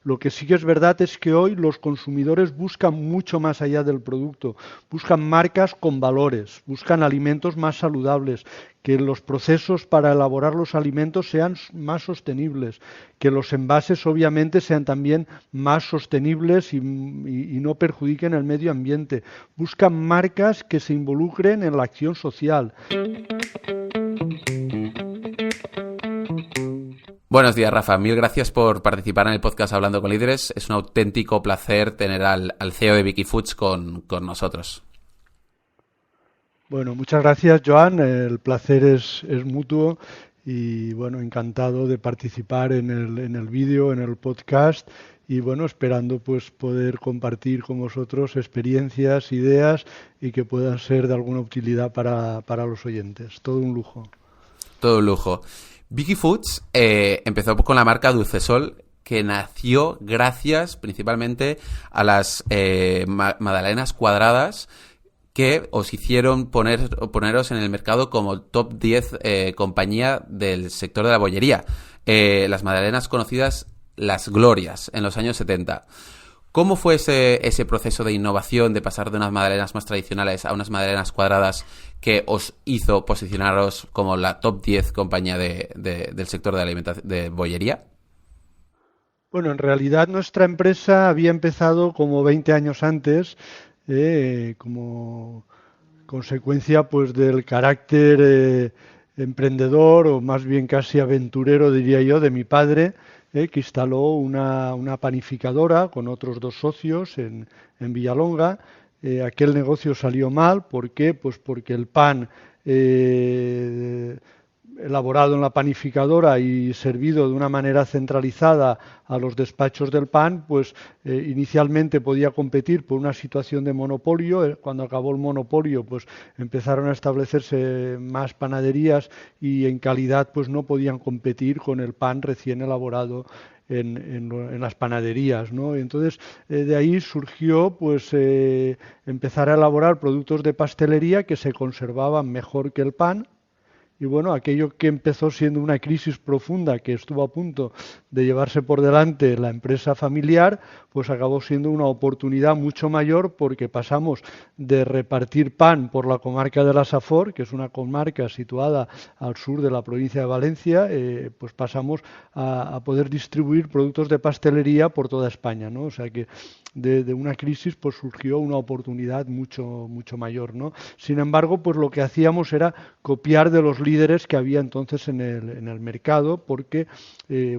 Lo que sí que es verdad es que hoy los consumidores buscan mucho más allá del producto, buscan marcas con valores, buscan alimentos más saludables, que los procesos para elaborar los alimentos sean más sostenibles, que los envases obviamente sean también más sostenibles y no perjudiquen el medio ambiente. Buscan marcas que se involucren en la acción social. Buenos días, Rafa. Mil gracias por participar en el podcast Hablando con Líderes. Es un auténtico placer tener al CEO de Vicky Foods con nosotros. Bueno, muchas gracias, Joan. El placer es mutuo y bueno, encantado de participar en el vídeo, en el podcast y bueno, esperando pues poder compartir con vosotros experiencias, ideas y que puedan ser de alguna utilidad para los oyentes. Todo un lujo. Todo un lujo. Vicky Foods empezó con la marca Dulcesol, que nació gracias principalmente a las magdalenas cuadradas que os hicieron poneros en el mercado como top 10 compañía del sector de la bollería. Las magdalenas conocidas las Glorias en los años 70. ¿Cómo fue ese proceso de innovación, de pasar de unas magdalenas más tradicionales a unas magdalenas cuadradas que os hizo posicionaros como la top 10 compañía del sector de bollería? Bueno, en realidad nuestra empresa había empezado como 20 años antes, como consecuencia pues del carácter emprendedor o más bien casi aventurero, diría yo, de mi padre, que instaló una panificadora con otros dos socios en Villalonga. Aquel negocio salió mal, ¿por qué? Pues porque el pan elaborado en la panificadora y servido de una manera centralizada a los despachos del pan, pues inicialmente podía competir por una situación de monopolio. Cuando acabó el monopolio, pues empezaron a establecerse más panaderías y en calidad pues no podían competir con el pan recién elaborado en las panaderías, ¿no? Entonces, de ahí surgió pues empezar a elaborar productos de pastelería que se conservaban mejor que el pan. Y bueno, aquello que empezó siendo una crisis profunda que estuvo a punto de llevarse por delante la empresa familiar, pues acabó siendo una oportunidad mucho mayor porque pasamos de repartir pan por la comarca de la Safor, que es una comarca situada al sur de la provincia de Valencia, pues pasamos a poder distribuir productos de pastelería por toda España, ¿no? O sea que de una crisis pues surgió una oportunidad mucho mayor, ¿no? Sin embargo, pues lo que hacíamos era copiar de los líderes que había entonces en el mercado, porque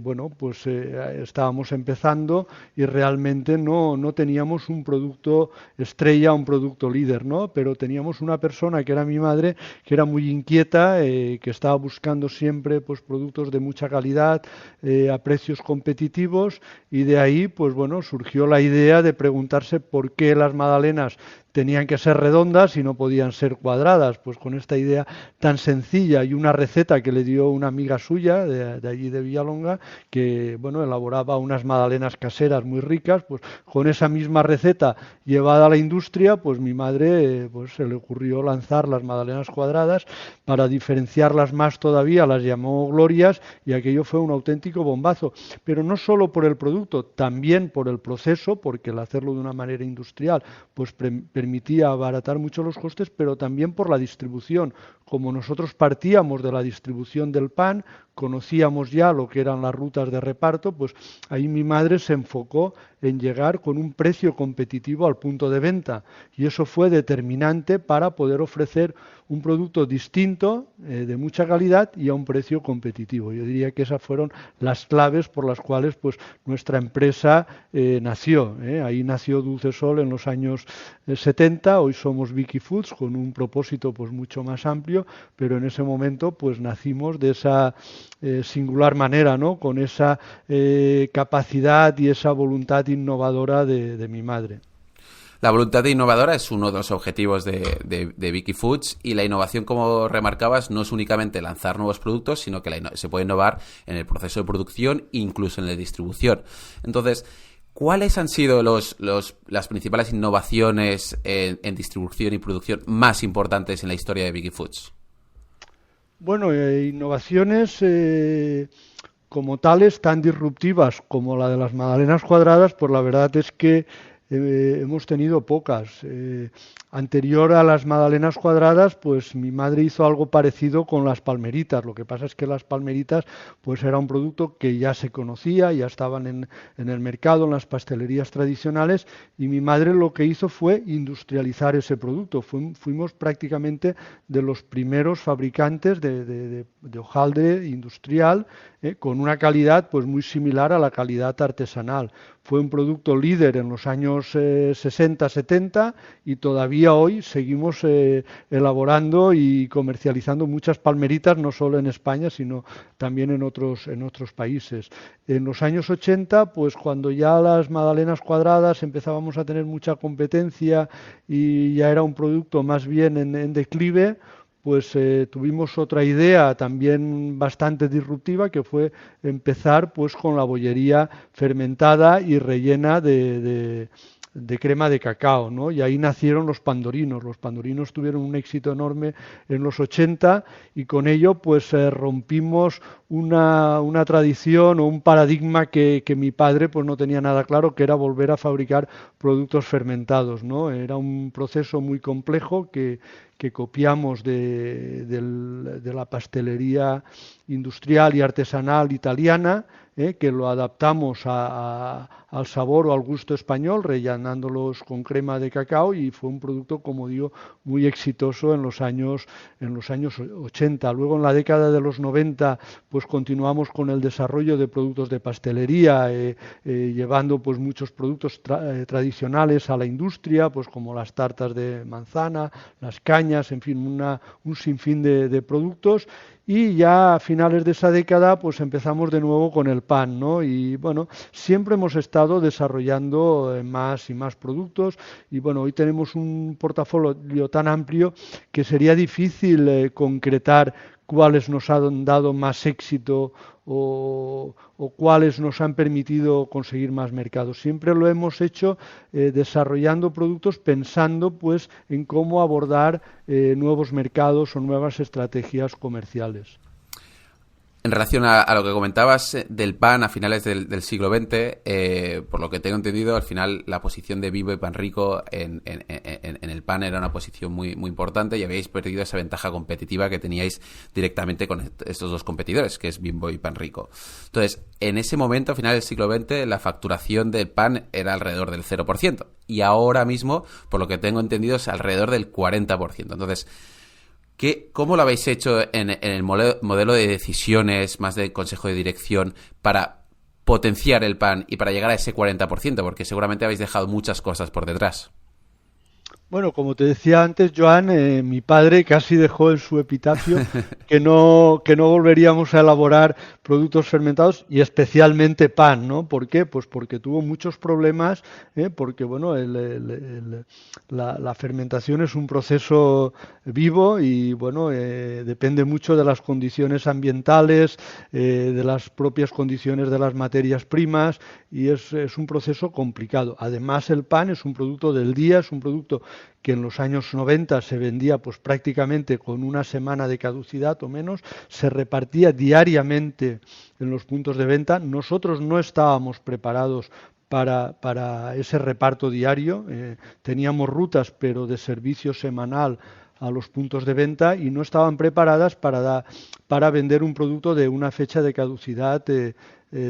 bueno, pues estábamos empezando y realmente no teníamos un producto estrella, un producto líder, ¿no? Pero teníamos una persona que era mi madre, que era muy inquieta, que estaba buscando siempre pues productos de mucha calidad, a precios competitivos, y de ahí pues bueno, surgió la idea de preguntarse por qué las magdalenas tenían que ser redondas y no podían ser cuadradas. Pues con esta idea tan sencilla y una receta que le dio una amiga suya de allí de Villalonga, que bueno, elaboraba unas magdalenas caseras muy ricas, pues con esa misma receta llevada a la industria, pues mi madre pues se le ocurrió lanzar las magdalenas cuadradas. Para diferenciarlas más todavía las llamó Glorias y aquello fue un auténtico bombazo. Pero no solo por el producto, también por el proceso, porque el hacerlo de una manera industrial pues permitía abaratar mucho los costes, pero también por la distribución. Como nosotros partíamos de la distribución del pan, conocíamos ya lo que eran las rutas de reparto, pues ahí mi madre se enfocó en llegar con un precio competitivo al punto de venta, y eso fue determinante para poder ofrecer un producto distinto, de mucha calidad y a un precio competitivo. Yo diría que esas fueron las claves por las cuales pues nuestra empresa nació. Ahí nació Dulcesol en los años 70, hoy somos Vicky Foods con un propósito pues mucho más amplio, pero en ese momento pues nacimos de esa singular manera, ¿no? Con esa capacidad y esa voluntad innovadora de mi madre. La voluntad de innovadora es uno de los objetivos de Vicky Foods, y la innovación, como remarcabas, no es únicamente lanzar nuevos productos, sino que se puede innovar en el proceso de producción, incluso en la distribución. Entonces, ¿cuáles han sido las principales innovaciones en distribución y producción más importantes en la historia de Vicky Foods? Bueno, innovaciones, como tales, tan disruptivas como la de las magdalenas cuadradas, pues la verdad es que hemos tenido pocas. Anterior a las magdalenas cuadradas, pues mi madre hizo algo parecido con las palmeritas. Lo que pasa es que las palmeritas, pues era un producto que ya se conocía, ya estaban en el mercado, en las pastelerías tradicionales, y mi madre lo que hizo fue industrializar ese producto. Fuimos prácticamente de los primeros fabricantes de hojaldre industrial, con una calidad pues muy similar a la calidad artesanal. Fue un producto líder en los años 60-70 y todavía hoy seguimos elaborando y comercializando muchas palmeritas, no solo en España, sino también en otros países. En los años 80, pues cuando ya las magdalenas cuadradas empezábamos a tener mucha competencia y ya era un producto más bien en declive, pues tuvimos otra idea también bastante disruptiva, que fue empezar pues con la bollería fermentada y rellena de crema de cacao, ¿no? Y ahí nacieron los pandorinos. Los pandorinos tuvieron un éxito enorme en los 80 y con ello pues rompimos una tradición o un paradigma que mi padre pues no tenía nada claro, que era volver a fabricar productos fermentados, ¿no? Era un proceso muy complejo que copiamos de la pastelería industrial y artesanal italiana, que lo adaptamos al sabor o al gusto español, rellenándolos con crema de cacao, y fue un producto, como digo, muy exitoso en los años 80. Luego, en la década de los 90, pues continuamos con el desarrollo de productos de pastelería, llevando pues muchos productos tradicionales a la industria, pues como las tartas de manzana, las cañas, en fin, un sinfín de productos. Y ya a finales de esa década pues empezamos de nuevo con el pan, ¿no? Y bueno, siempre hemos estado desarrollando más y más productos, y bueno, hoy tenemos un portafolio tan amplio que sería difícil concretar cuáles nos han dado más éxito o cuáles nos han permitido conseguir más mercados. Siempre lo hemos hecho desarrollando productos pensando pues en cómo abordar nuevos mercados o nuevas estrategias comerciales. En relación a lo que comentabas del pan a finales del siglo XX, por lo que tengo entendido, al final la posición de Bimbo y Panrico en el pan era una posición muy, muy importante, y habíais perdido esa ventaja competitiva que teníais directamente con estos dos competidores, que es Bimbo y Panrico. Entonces, en ese momento, a finales del siglo XX, la facturación del pan era alrededor del 0%, y ahora mismo, por lo que tengo entendido, es alrededor del 40%. Entonces, ¿cómo lo habéis hecho en el modelo de decisiones, más de consejo de dirección, para potenciar el pan y para llegar a ese 40%? Porque seguramente habéis dejado muchas cosas por detrás. Bueno, como te decía antes, Joan, mi padre casi dejó en su epitafio que no volveríamos a elaborar productos fermentados y especialmente pan, ¿no? ¿Por qué? Pues porque tuvo muchos problemas, porque bueno, la fermentación es un proceso vivo y bueno, depende mucho de las condiciones ambientales, de las propias condiciones de las materias primas, y es un proceso complicado. Además, el pan es un producto del día, es un producto que en los años 90 se vendía pues prácticamente con una semana de caducidad o menos, se repartía diariamente en los puntos de venta. Nosotros no estábamos preparados para ese reparto diario, teníamos rutas pero de servicio semanal a los puntos de venta y no estaban preparadas para vender un producto de una fecha de caducidad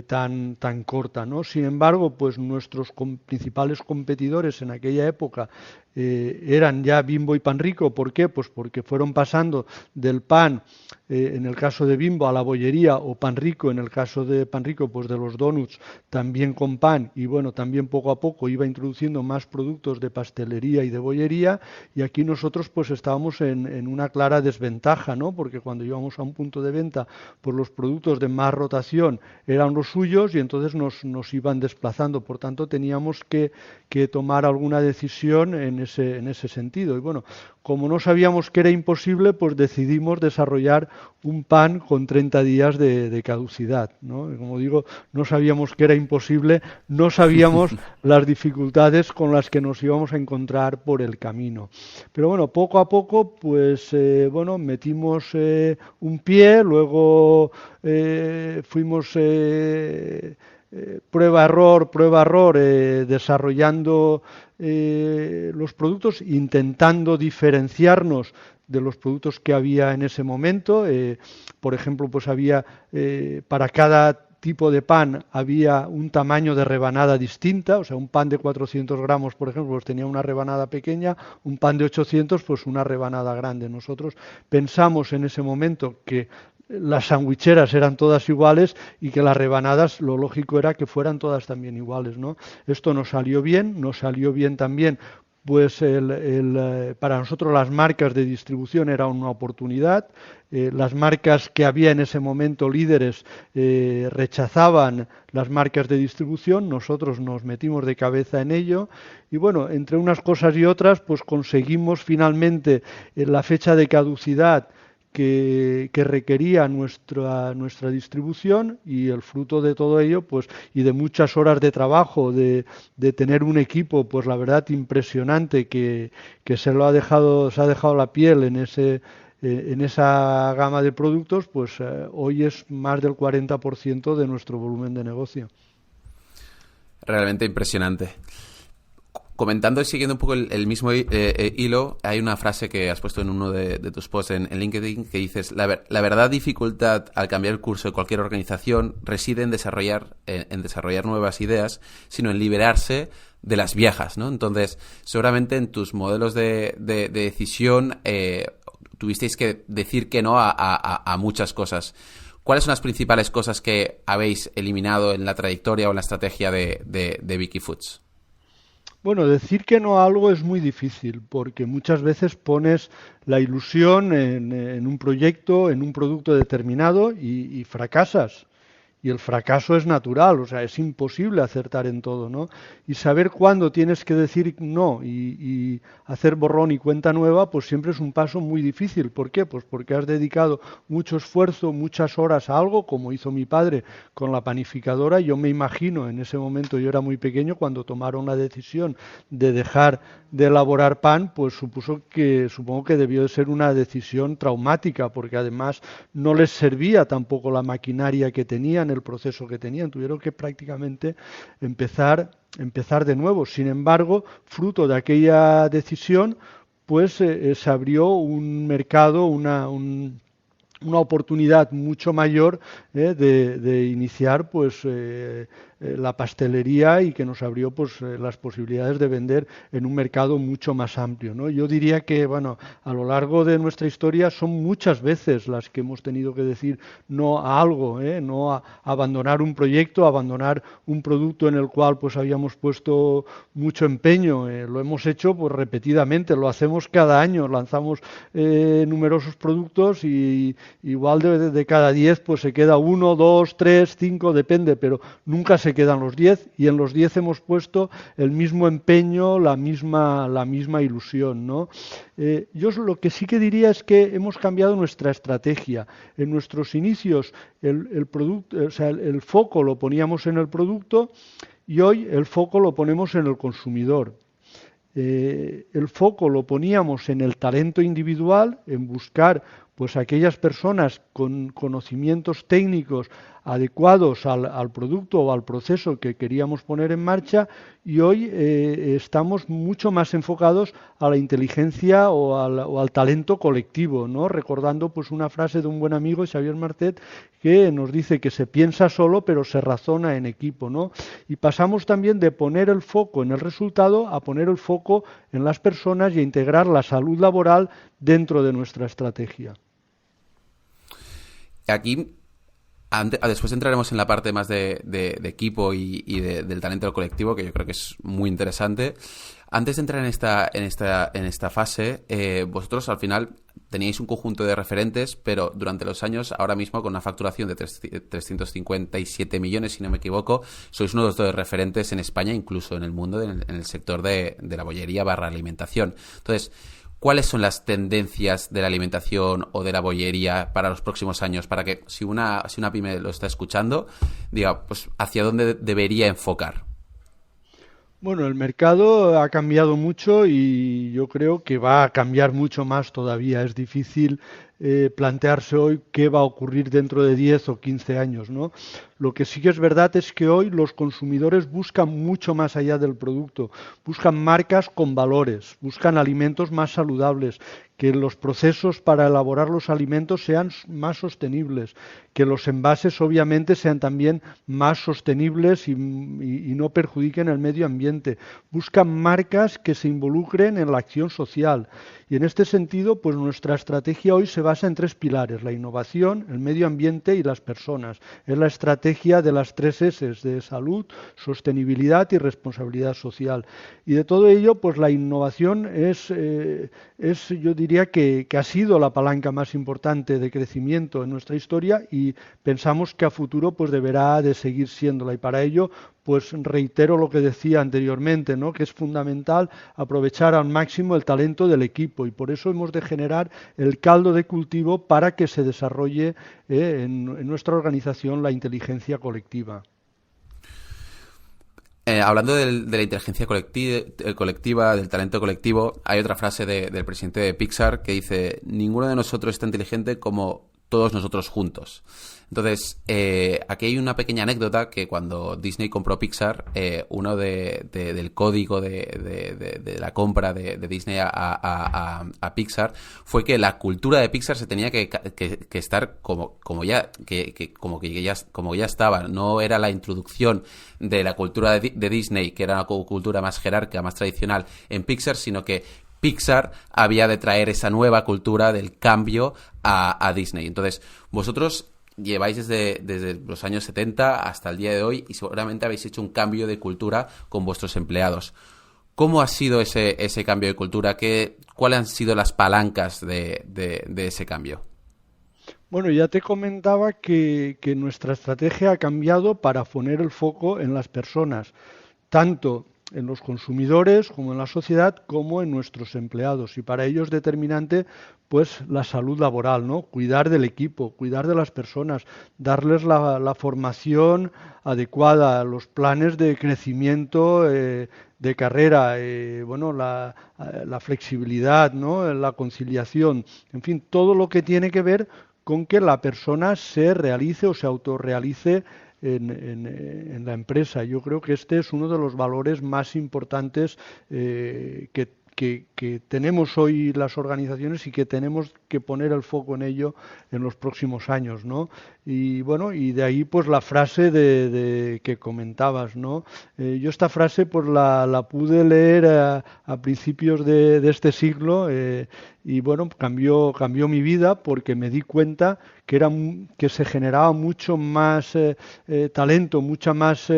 tan corta, ¿no? Sin embargo, pues nuestros principales competidores en aquella época eran ya Bimbo y Panrico. ¿Por qué? Pues porque fueron pasando del pan, en el caso de Bimbo, a la bollería, o Panrico, en el caso de Panrico, pues de los donuts también con pan, y bueno, también poco a poco iba introduciendo más productos de pastelería y de bollería, y aquí nosotros pues estábamos en una clara desventaja, ¿no? Porque cuando íbamos a un punto de venta, pues los productos de más rotación eran los suyos y entonces nos iban desplazando. Por tanto, teníamos que tomar alguna decisión en ese sentido. Y bueno, como no sabíamos que era imposible, pues decidimos desarrollar un pan con 30 días de caducidad, ¿no? Y como digo, no sabíamos que era imposible, no sabíamos las dificultades con las que nos íbamos a encontrar por el camino. Pero bueno, poco a poco, pues metimos un pie, luego fuimos prueba-error, desarrollando los productos, intentando diferenciarnos de los productos que había en ese momento. Por ejemplo, pues había para cada tipo de pan había un tamaño de rebanada distinta, o sea, un pan de 400 gramos, por ejemplo, pues tenía una rebanada pequeña, un pan de 800, pues una rebanada grande. Nosotros pensamos en ese momento que las sandwicheras eran todas iguales y que las rebanadas lo lógico era que fueran todas también iguales, ¿no? Esto nos salió bien también, pues para nosotros las marcas de distribución era una oportunidad. Las marcas que había en ese momento líderes rechazaban las marcas de distribución, nosotros nos metimos de cabeza en ello y bueno, entre unas cosas y otras pues conseguimos finalmente la fecha de caducidad que requería nuestra distribución, y el fruto de todo ello, pues, y de muchas horas de trabajo, de tener un equipo, pues la verdad impresionante que se ha dejado la piel en esa gama de productos, pues hoy es más del 40% de nuestro volumen de negocio. Realmente impresionante. Comentando y siguiendo un poco el mismo hilo, hay una frase que has puesto en uno de tus posts en LinkedIn que dices: la verdadera dificultad al cambiar el curso de cualquier organización reside en desarrollar nuevas ideas, sino en liberarse de las viejas, ¿no? Entonces, seguramente en tus modelos de decisión tuvisteis que decir que no a muchas cosas. ¿Cuáles son las principales cosas que habéis eliminado en la trayectoria o en la estrategia de Vicky Foods? Bueno, decir que no a algo es muy difícil, porque muchas veces pones la ilusión en un proyecto, en un producto determinado y fracasas. Y el fracaso es natural, o sea, es imposible acertar en todo, ¿no? Y saber cuándo tienes que decir no y hacer borrón y cuenta nueva, pues siempre es un paso muy difícil. ¿Por qué? Pues porque has dedicado mucho esfuerzo, muchas horas a algo, como hizo mi padre con la panificadora. Yo me imagino, en ese momento yo era muy pequeño, cuando tomaron la decisión de dejar de elaborar pan, pues supongo que debió de ser una decisión traumática, porque además no les servía tampoco la maquinaria que tenían, el proceso que tenían, tuvieron que prácticamente empezar de nuevo. Sin embargo, fruto de aquella decisión, pues se abrió un mercado, una oportunidad mucho mayor de iniciar pues la pastelería, y que nos abrió pues las posibilidades de vender en un mercado mucho más amplio, ¿no? Yo diría que bueno, a lo largo de nuestra historia son muchas veces las que hemos tenido que decir no a algo, no a abandonar un proyecto, a abandonar un producto en el cual pues habíamos puesto mucho empeño. Lo hemos hecho pues repetidamente, lo hacemos cada año, lanzamos numerosos productos y igual de cada 10 pues se queda 1, 2, 3, 5, depende, pero nunca se quedan los 10, y en los 10 hemos puesto el mismo empeño, la misma ilusión, ¿no? Yo lo que sí que diría es que hemos cambiado nuestra estrategia. En nuestros inicios el producto, o sea, el foco lo poníamos en el producto, y hoy el foco lo ponemos en el consumidor. El foco lo poníamos en el talento individual, en buscar pues aquellas personas con conocimientos técnicos adecuados al producto o al proceso que queríamos poner en marcha, y hoy estamos mucho más enfocados a la inteligencia o al talento colectivo, ¿no? Recordando pues una frase de un buen amigo, Xavier Martet, que nos dice que se piensa solo pero se razona en equipo, ¿no? Y pasamos también de poner el foco en el resultado a poner el foco en las personas y a integrar la salud laboral dentro de nuestra estrategia. Aquí, después entraremos en la parte más de equipo y del talento colectivo, que yo creo que es muy interesante. Antes de entrar en esta fase, vosotros al final teníais un conjunto de referentes, pero durante los años, ahora mismo con una facturación de 357 millones, si no me equivoco, sois uno de los referentes en España, incluso en el mundo, en el sector de la bollería / alimentación. Entonces, ¿cuáles son las tendencias de la alimentación o de la bollería para los próximos años? Para que si una pyme lo está escuchando, diga, pues, ¿hacia dónde debería enfocar? Bueno, el mercado ha cambiado mucho y yo creo que va a cambiar mucho más todavía. Es difícil plantearse hoy qué va a ocurrir dentro de 10 o 15 años, ¿no? Lo que sí que es verdad es que hoy los consumidores buscan mucho más allá del producto, buscan marcas con valores, buscan alimentos más saludables, que los procesos para elaborar los alimentos sean más sostenibles, que los envases obviamente sean también más sostenibles y no perjudiquen el medio ambiente. Buscan marcas que se involucren en la acción social. Y en este sentido, pues nuestra estrategia hoy se basa en tres pilares: la innovación, el medio ambiente y las personas. Es la estrategia de las tres S de salud, sostenibilidad y responsabilidad social. Y de todo ello, pues la innovación yo diría que ha sido la palanca más importante de crecimiento en nuestra historia y pensamos que a futuro pues deberá de seguir siéndola. Y para ello, pues reitero lo que decía anteriormente, ¿no? Que es fundamental aprovechar al máximo el talento del equipo y por eso hemos de generar el caldo de cultivo para que se desarrolle en nuestra organización la inteligencia colectiva. Hablando de la inteligencia colectiva, del talento colectivo, hay otra frase del presidente de Pixar que dice: ninguno de nosotros es tan inteligente como todos nosotros juntos. Entonces, aquí hay una pequeña anécdota que cuando Disney compró Pixar, uno del código de la compra de Disney a Pixar fue que la cultura de Pixar se tenía que estar como ya estaba. No era la introducción de la cultura de Disney, que era una cultura más jerárquica, más tradicional en Pixar, sino que Pixar había de traer esa nueva cultura del cambio a Disney. Entonces, vosotros lleváis desde los años 70 hasta el día de hoy y seguramente habéis hecho un cambio de cultura con vuestros empleados. ¿Cómo ha sido ese cambio de cultura? ¿Cuáles han sido las palancas de ese cambio? Bueno, ya te comentaba que nuestra estrategia ha cambiado para poner el foco en las personas, tanto en los consumidores como en la sociedad como en nuestros empleados y para ello es determinante pues la salud laboral, ¿no? Cuidar del equipo, cuidar de las personas, darles la formación adecuada, los planes de crecimiento de carrera, bueno, la flexibilidad, ¿no? La conciliación, en fin, todo lo que tiene que ver con que la persona se realice o se autorrealice en la empresa. Yo creo que este es uno de los valores más importantes que tenemos hoy las organizaciones y que tenemos que poner el foco en ello en los próximos años, ¿no? Y bueno, y de ahí pues la frase que comentabas, ¿no? Yo esta frase pues la pude leer a principios de este siglo y bueno, cambió mi vida porque me di cuenta que se generaba mucho más talento, mucha más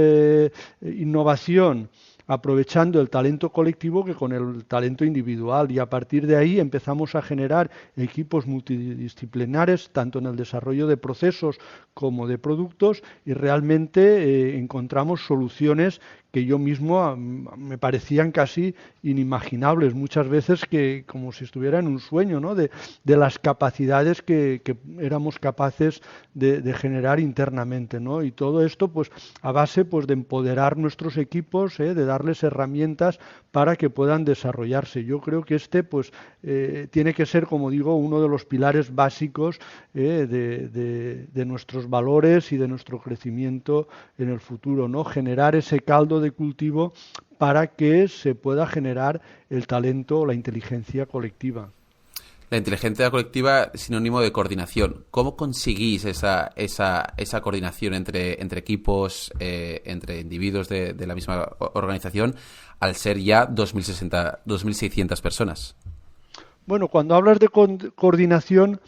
innovación aprovechando el talento colectivo que con el talento individual y a partir de ahí empezamos a generar equipos multidisciplinares tanto en el desarrollo de procesos como de productos y realmente encontramos soluciones que yo mismo me parecían casi inimaginables, muchas veces que como si estuviera en un sueño, ¿no? de las capacidades que éramos capaces de generar internamente, ¿no? Y todo esto pues a base pues de empoderar nuestros equipos, de darles herramientas para que puedan desarrollarse. Yo creo que pues tiene que ser, como digo, uno de los pilares básicos de nuestros valores y de nuestro crecimiento en el futuro, ¿no? Generar ese caldo de cultivo para que se pueda generar el talento o la inteligencia colectiva. La inteligencia colectiva es sinónimo de coordinación. ¿Cómo conseguís esa coordinación entre equipos, entre individuos de la misma organización, al ser ya 2.600 personas? Bueno, cuando hablas de coordinación,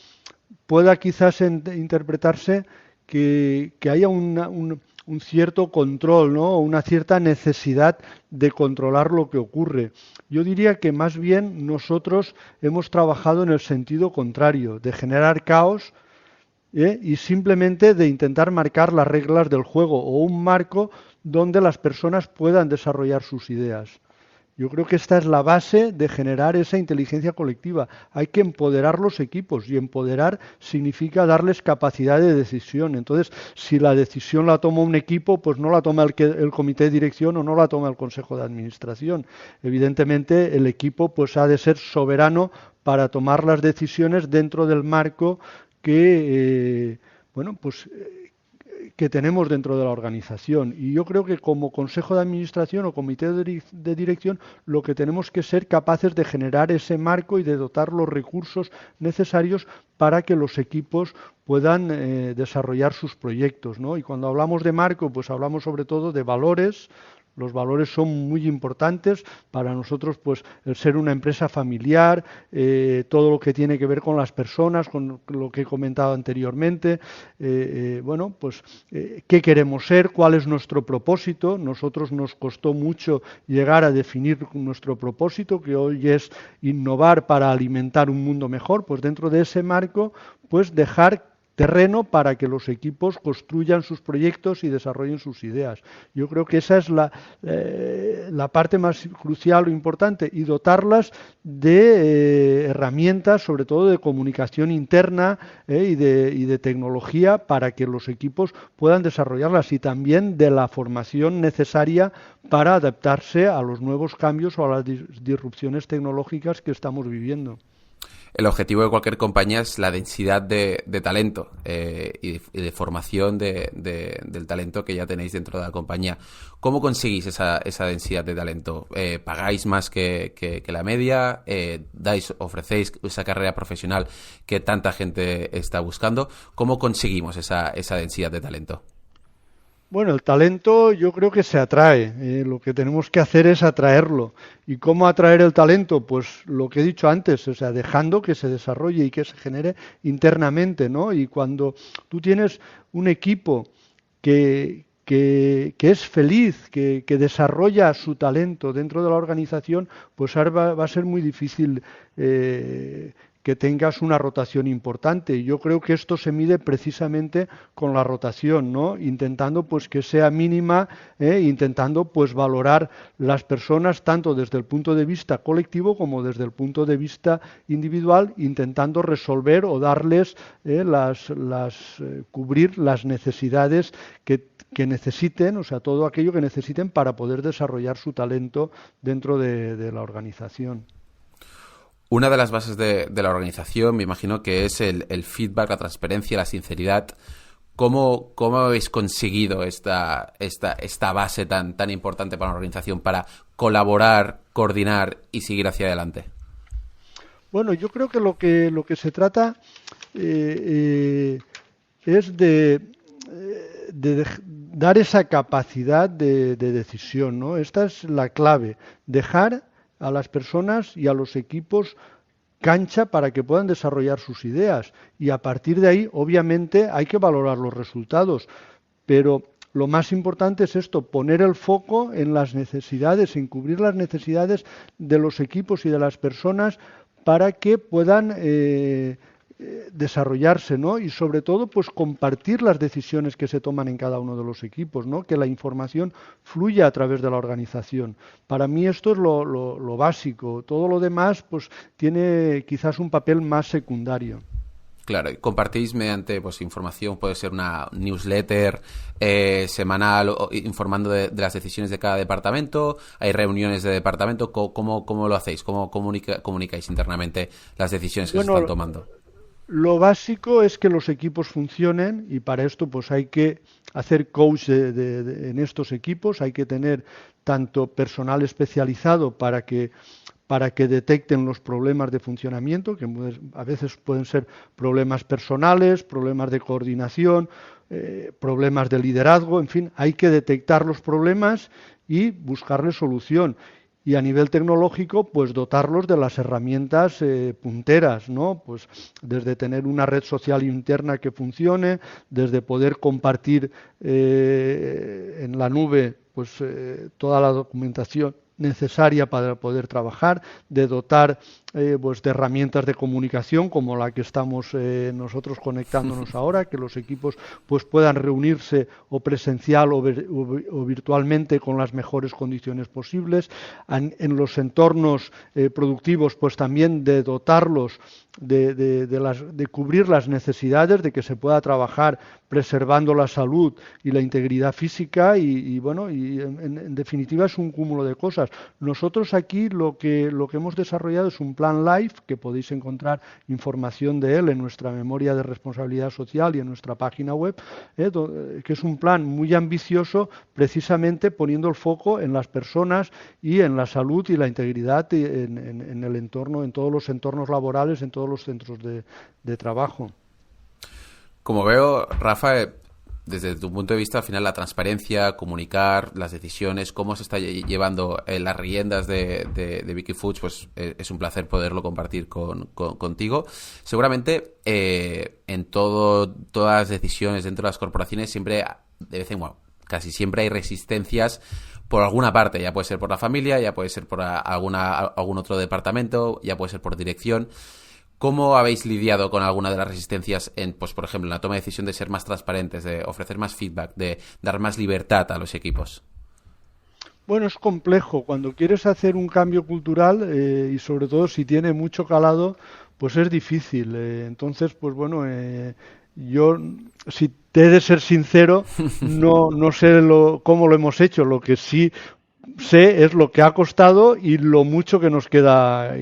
pueda quizás interpretarse que haya un cierto control, ¿no? Una cierta necesidad de controlar lo que ocurre. Yo diría que más bien nosotros hemos trabajado en el sentido contrario, de generar caos y simplemente de intentar marcar las reglas del juego o un marco donde las personas puedan desarrollar sus ideas. Yo creo que esta es la base de generar esa inteligencia colectiva. Hay que empoderar los equipos y empoderar significa darles capacidad de decisión. Entonces, si la decisión la toma un equipo, pues no la toma el comité de dirección o no la toma el consejo de administración. Evidentemente, el equipo pues ha de ser soberano para tomar las decisiones dentro del marco que, que tenemos dentro de la organización. Y yo creo que como consejo de administración o comité de dirección lo que tenemos que ser capaces de generar ese marco y de dotar los recursos necesarios para que los equipos puedan desarrollar sus proyectos, ¿no? Y cuando hablamos de marco, pues hablamos sobre todo de valores. Los valores son muy importantes para nosotros, pues el ser una empresa familiar, todo lo que tiene que ver con las personas, con lo que he comentado anteriormente, qué queremos ser, cuál es nuestro propósito. Nosotros nos costó mucho llegar a definir nuestro propósito, que hoy es innovar para alimentar un mundo mejor. Pues dentro de ese marco, pues dejar terreno para que los equipos construyan sus proyectos y desarrollen sus ideas. Yo creo que esa es la parte más crucial o importante, y dotarlas de herramientas, sobre todo de comunicación interna y de tecnología, para que los equipos puedan desarrollarlas, y también de la formación necesaria para adaptarse a los nuevos cambios o a las disrupciones tecnológicas que estamos viviendo. El objetivo de cualquier compañía es la densidad de talento y de formación del talento que ya tenéis dentro de la compañía. ¿Cómo conseguís esa densidad de talento? ¿Pagáis más que la media? ¿Ofrecéis esa carrera profesional que tanta gente está buscando? ¿Cómo conseguimos esa densidad de talento? Bueno, el talento yo creo que se atrae. Lo que tenemos que hacer es atraerlo. ¿Y cómo atraer el talento? Pues lo que he dicho antes, o sea, dejando que se desarrolle y que se genere internamente, ¿no? Y cuando tú tienes un equipo que es feliz, que desarrolla su talento dentro de la organización, pues ahora va a ser muy difícil que tengas una rotación importante. Y yo creo que esto se mide precisamente con la rotación, ¿no? Intentando pues que sea mínima, intentando pues valorar las personas tanto desde el punto de vista colectivo como desde el punto de vista individual, intentando resolver o darles cubrir las necesidades que necesiten, o sea, todo aquello que necesiten para poder desarrollar su talento dentro de la organización. Una de las bases de la organización, me imagino que es el feedback, la transparencia, la sinceridad. ¿Cómo habéis conseguido esta base tan importante para una organización para colaborar, coordinar y seguir hacia adelante? Bueno, yo creo que lo que se trata es de dar esa capacidad de decisión, ¿no? Esta es la clave, dejar a las personas y a los equipos cancha para que puedan desarrollar sus ideas, y a partir de ahí obviamente hay que valorar los resultados, pero lo más importante es esto, poner el foco en las necesidades, en cubrir las necesidades de los equipos y de las personas para que puedan desarrollarse, ¿no? Y sobre todo pues compartir las decisiones que se toman en cada uno de los equipos, ¿no? Que la información fluya a través de la organización. Para mí esto es lo básico. Todo lo demás pues tiene quizás un papel más secundario. Claro, y compartís mediante pues información, puede ser una newsletter semanal informando de las decisiones de cada departamento. Hay reuniones de departamento. ¿Cómo lo hacéis? ¿Cómo comunicáis internamente las decisiones que se están tomando? Lo básico es que los equipos funcionen, y para esto pues hay que hacer coach en estos equipos, hay que tener tanto personal especializado para que detecten los problemas de funcionamiento, que a veces pueden ser problemas personales, problemas de coordinación, problemas de liderazgo, en fin, hay que detectar los problemas y buscarles solución. Y a nivel tecnológico, pues dotarlos de las herramientas punteras, ¿no? Pues desde tener una red social interna que funcione, desde poder compartir en la nube pues toda la documentación necesaria para poder trabajar, de dotar pues de herramientas de comunicación como la que estamos nosotros conectándonos ahora, que los equipos pues puedan reunirse o presencial o virtualmente con las mejores condiciones posibles. En los entornos productivos pues también de dotarlos de cubrir las necesidades, de que se pueda trabajar preservando la salud y la integridad física y en definitiva es un cúmulo de cosas. Nosotros aquí lo que hemos desarrollado es un plan LIFE, que podéis encontrar información de él en nuestra memoria de responsabilidad social y en nuestra página web, que es un plan muy ambicioso, precisamente poniendo el foco en las personas y en la salud y la integridad en el entorno, en todos los entornos laborales, en todos los centros de trabajo. Como veo, Rafa, desde tu punto de vista, al final la transparencia, comunicar las decisiones, cómo se está llevando las riendas de Vicky Foods, pues es un placer poderlo compartir contigo. Seguramente en todas las decisiones dentro de las corporaciones siempre, casi siempre hay resistencias por alguna parte, ya puede ser por la familia, ya puede ser por algún otro departamento, ya puede ser por dirección. ¿Cómo habéis lidiado con alguna de las resistencias pues por ejemplo, en la toma de decisión de ser más transparentes, de ofrecer más feedback, de dar más libertad a los equipos? Bueno, es complejo. Cuando quieres hacer un cambio cultural y sobre todo si tiene mucho calado, pues es difícil. Entonces, pues bueno, yo, si te he de ser sincero, no sé cómo lo hemos hecho. Lo que sí sé es lo que ha costado y lo mucho que nos queda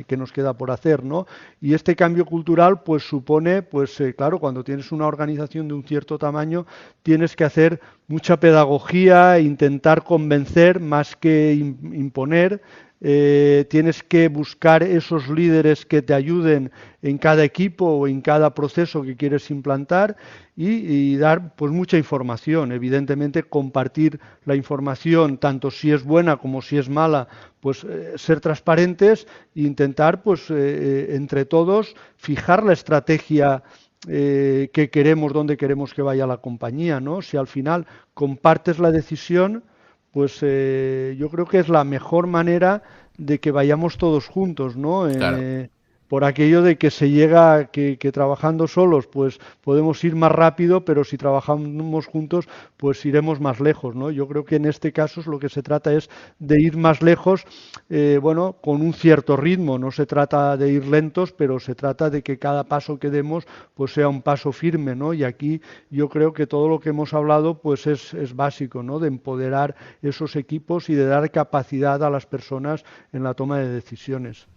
por hacer, ¿no? Y este cambio cultural pues supone, pues claro, cuando tienes una organización de un cierto tamaño tienes que hacer mucha pedagogía, intentar convencer más que imponer. Tienes que buscar esos líderes que te ayuden en cada equipo o en cada proceso que quieres implantar y dar pues mucha información. Evidentemente compartir la información, tanto si es buena como si es mala, pues ser transparentes e intentar pues entre todos fijar la estrategia que queremos, dónde queremos que vaya la compañía, ¿no? Si al final compartes la decisión, pues yo creo que es la mejor manera de que vayamos todos juntos, ¿no? Claro. Por aquello de que se llega, que trabajando solos, pues podemos ir más rápido, pero si trabajamos juntos, pues iremos más lejos, ¿no? Yo creo que en este caso lo que se trata es de ir más lejos, con un cierto ritmo. No se trata de ir lentos, pero se trata de que cada paso que demos, pues sea un paso firme, ¿no? Y aquí yo creo que todo lo que hemos hablado, pues es básico, ¿no? De empoderar esos equipos y de dar capacidad a las personas en la toma de decisiones.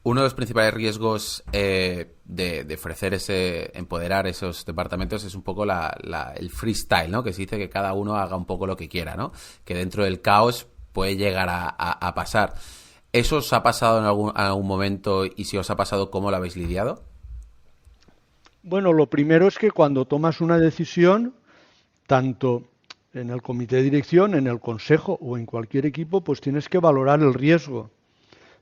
Uno de los principales riesgos de ofrecer empoderar esos departamentos es un poco el freestyle, ¿no? Que se dice que cada uno haga un poco lo que quiera, ¿no? Que dentro del caos puede llegar a pasar. ¿Eso os ha pasado en algún momento? Y si os ha pasado, ¿cómo lo habéis lidiado? Bueno, lo primero es que cuando tomas una decisión, tanto en el comité de dirección, en el consejo o en cualquier equipo, pues tienes que valorar el riesgo.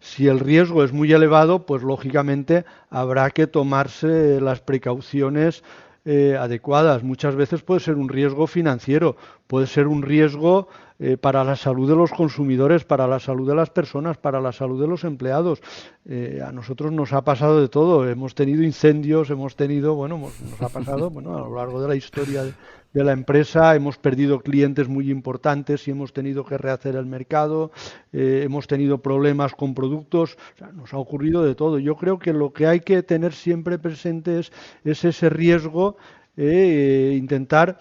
Si el riesgo es muy elevado, pues lógicamente habrá que tomarse las precauciones adecuadas. Muchas veces puede ser un riesgo financiero, puede ser un riesgo para la salud de los consumidores, para la salud de las personas, para la salud de los empleados. A nosotros nos ha pasado de todo. Hemos tenido incendios, nos ha pasado, a lo largo de la historia de la empresa, hemos perdido clientes muy importantes y hemos tenido que rehacer el mercado, hemos tenido problemas con productos, o sea, nos ha ocurrido de todo. Yo creo que lo que hay que tener siempre presente es ese riesgo, intentar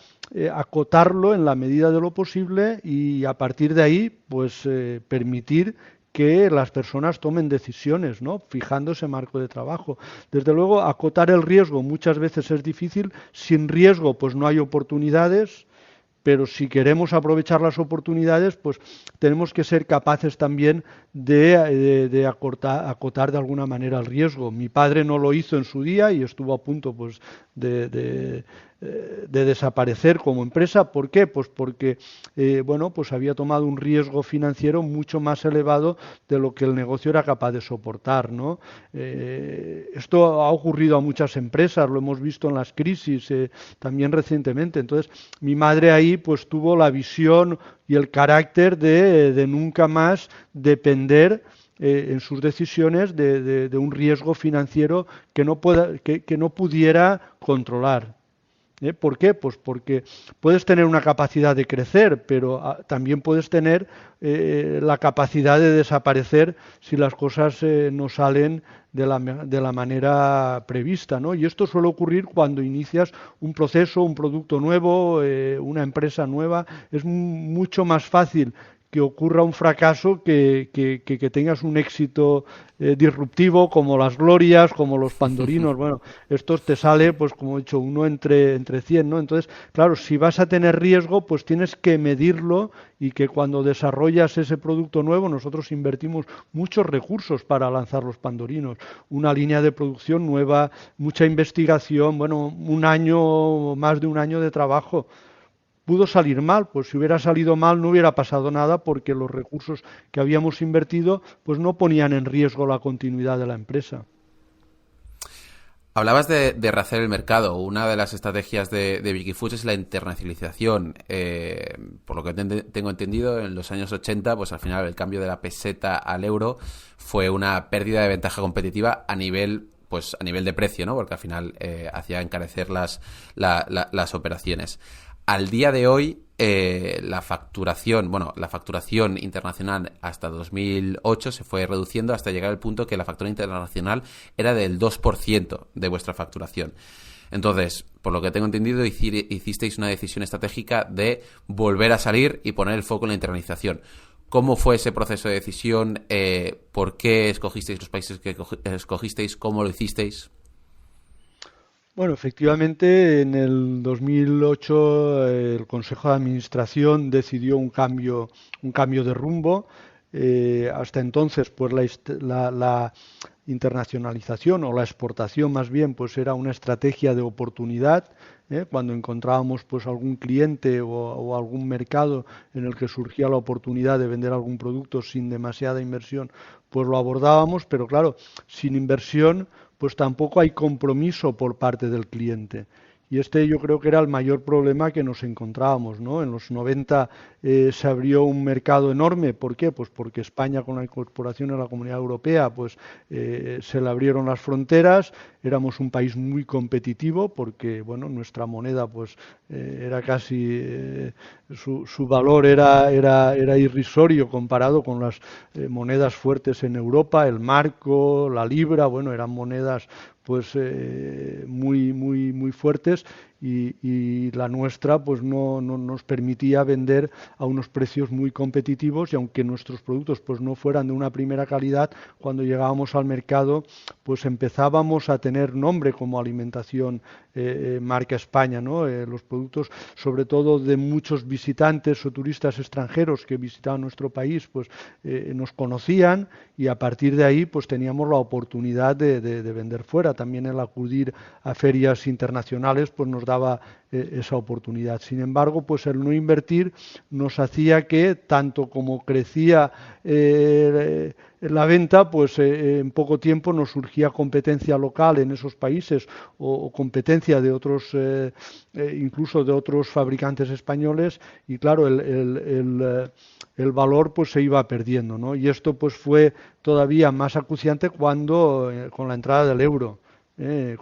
acotarlo en la medida de lo posible y a partir de ahí pues permitir que las personas tomen decisiones, ¿no? Fijando ese marco de trabajo. Desde luego, acotar el riesgo muchas veces es difícil. Sin riesgo, pues no hay oportunidades, pero si queremos aprovechar las oportunidades, pues tenemos que ser capaces también de acotar de alguna manera el riesgo. Mi padre no lo hizo en su día y estuvo a punto pues de de desaparecer como empresa. ¿Por qué? Pues porque bueno, pues había tomado un riesgo financiero mucho más elevado de lo que el negocio era capaz de soportar, ¿no? Esto ha ocurrido a muchas empresas, lo hemos visto en las crisis también recientemente. Entonces, mi madre ahí pues tuvo la visión y el carácter de nunca más depender en sus decisiones de un riesgo financiero que no pudiera controlar. ¿Por qué? Pues porque puedes tener una capacidad de crecer, pero también puedes tener la capacidad de desaparecer si las cosas no salen de la manera prevista, ¿no? Y esto suele ocurrir cuando inicias un proceso, un producto nuevo, una empresa nueva. Es mucho más fácil que ocurra un fracaso que tengas un éxito disruptivo, como las glorias, como los pandorinos. Bueno, esto te sale, pues como he dicho, uno entre 100, ¿no? Entonces, claro, si vas a tener riesgo, pues tienes que medirlo, y que cuando desarrollas ese producto nuevo, nosotros invertimos muchos recursos para lanzar los pandorinos, una línea de producción nueva, mucha investigación, bueno, un año, más de un año de trabajo. Pudo salir mal, pues si hubiera salido mal no hubiera pasado nada, porque los recursos que habíamos invertido pues no ponían en riesgo la continuidad de la empresa. Hablabas de rehacer el mercado. Una de las estrategias de Vicky Foods es la internacionalización. Por lo que tengo entendido, en los años 80, pues al final el cambio de la peseta al euro fue una pérdida de ventaja competitiva a nivel de precio, ¿no? Porque al final hacía encarecer las operaciones. Al día de hoy, la facturación internacional hasta 2008 se fue reduciendo hasta llegar al punto que la factura internacional era del 2% de vuestra facturación. Entonces, por lo que tengo entendido, hicisteis una decisión estratégica de volver a salir y poner el foco en la internacionalización. ¿Cómo fue ese proceso de decisión? ¿Por qué escogisteis los países que escogisteis? ¿Cómo lo hicisteis? Bueno, efectivamente, en el 2008 el Consejo de Administración decidió un cambio de rumbo. Hasta entonces, pues la internacionalización, o la exportación más bien, pues era una estrategia de oportunidad. Cuando encontrábamos pues algún cliente o algún mercado en el que surgía la oportunidad de vender algún producto sin demasiada inversión, pues lo abordábamos, pero claro, sin inversión pues tampoco hay compromiso por parte del cliente. Y este yo creo que era el mayor problema que nos encontrábamos, ¿no? En los 90 se abrió un mercado enorme. ¿Por qué? Pues porque España, con la incorporación a la Comunidad Europea, pues se le abrieron las fronteras. Éramos un país muy competitivo, porque bueno, nuestra moneda pues era casi su valor era irrisorio comparado con las monedas fuertes en Europa, el marco, la libra. Bueno, eran monedas pues muy fuertes, y la nuestra pues no nos permitía vender a unos precios muy competitivos, y aunque nuestros productos pues no fueran de una primera calidad, cuando llegábamos al mercado pues empezábamos a tener nombre como alimentación marca España, ¿no? Los productos, sobre todo de muchos visitantes o turistas extranjeros que visitaban nuestro país, pues nos conocían, y a partir de ahí pues teníamos la oportunidad de vender fuera. También el acudir a ferias internacionales pues nos daba esa oportunidad. Sin embargo, pues el no invertir nos hacía que, tanto como crecía la venta, pues en poco tiempo nos surgía competencia local en esos países, o competencia de otros, incluso de otros fabricantes españoles, y claro, el valor pues se iba perdiendo, ¿no? Y esto pues fue todavía más acuciante cuando con la entrada del euro.